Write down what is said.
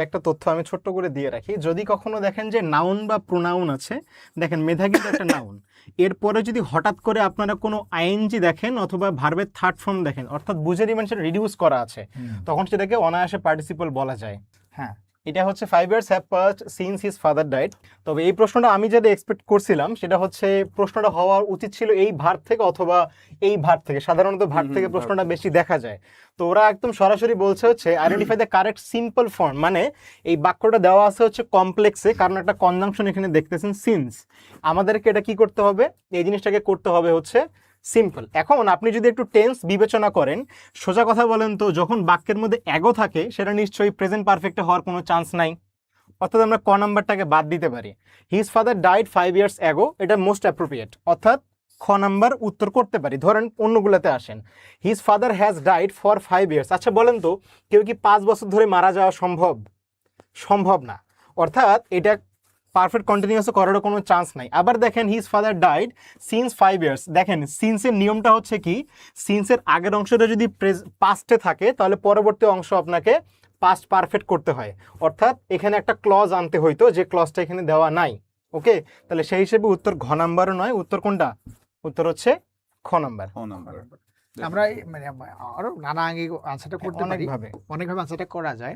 তবে একটা তথ্য আমি ছোট্ট করে দিয়ে রাখি, যদি কখনো দেখেন যে নাউন বা প্রোনাউন আছে, দেখেন মেধা কিন্তু একটা নাউন, এরপরে যদি হঠাৎ করে আপনারা কোনো আইএনজি দেখেন অথবা ভার্বের থার্ড ফর্ম দেখেন, অর্থাৎ বুঝেরই মানে সেটা রিডিউস করা আছে, তখন সেটাকে অনায়াসে পার্টিসিপল বলা যায়। হ্যাঁ, এটা হচ্ছে 5 years have passed since his father died। তবে এই প্রশ্নটা আমি যেটা এক্সপেক্ট করছিলাম সেটা হচ্ছে প্রশ্নটা হওয়া উচিত ছিল এই ভার্ব থেকে অথবা এই ভার্ব থেকে, সাধারণত ভার্ব থেকে প্রশ্নটা বেশি দেখা যায়। তো ওরা একদম সরাসরি বলছে হচ্ছে identify the correct simple form, মানে এই বাক্যটা দেওয়া আছে হচ্ছে কমপ্লেক্সে, কারণ একটা কনজাংশন এখানে দেখতেছেন সিন্স, আমাদেরকে এটা কি করতে হবে, এই জিনিসটাকে করতে হবে হচ্ছে সিম্পল। এখন আপনি যদি একটু টেন্স বিবেচনা করেন, সোজা কথা বলেন তো, যখন বাক্যের মধ্যে অ্যাগো থাকে সেটা নিশ্চয়ই প্রেজেন্ট পারফেক্টে হওয়ার কোনো চান্স নাই, অর্থাৎ আমরা ক নাম্বারটাকে বাদ দিতে পারি। His father died 5 years ago, এটা মোস্ট অ্যাপ্রোপ্রিয়েট, অর্থাৎ খ নাম্বার উত্তর করতে পারি। ধরেন অন্যগুলোতে আসেন, his father has died for 5 years। আচ্ছা বলেন তো, কেউ কি 5 বছর ধরে মারা যাওয়া সম্ভব? সম্ভব না, অর্থাৎ এটা পারফেক্ট কন্টিনিউয়াস করারও কোনো চান্স নাই। আবার দেখেন his father died since 5 years, দেখেন সিন্সের নিয়মটা হচ্ছে কি, সিন্সের আগের অংশটা যদি পাস্টে থাকে তাহলে পরবর্তী অংশ আপনাকে পাস্ট পারফেক্ট করতে হয়, অর্থাৎ এখানে একটা ক্লজ আনতে হইতো যে ক্লজটা এখানে দেওয়া নাই। ওকে, তাহলে সেই হিসেবে উত্তর ঘ নাম্বারও নয়, উত্তর কোনটা? উত্তর হচ্ছে খ নাম্বার। আমরা মানে আরো নানা আগে আনসারটা করতে পারি, অনেকভাবে অনেকভাবে আনসারটা করা যায়।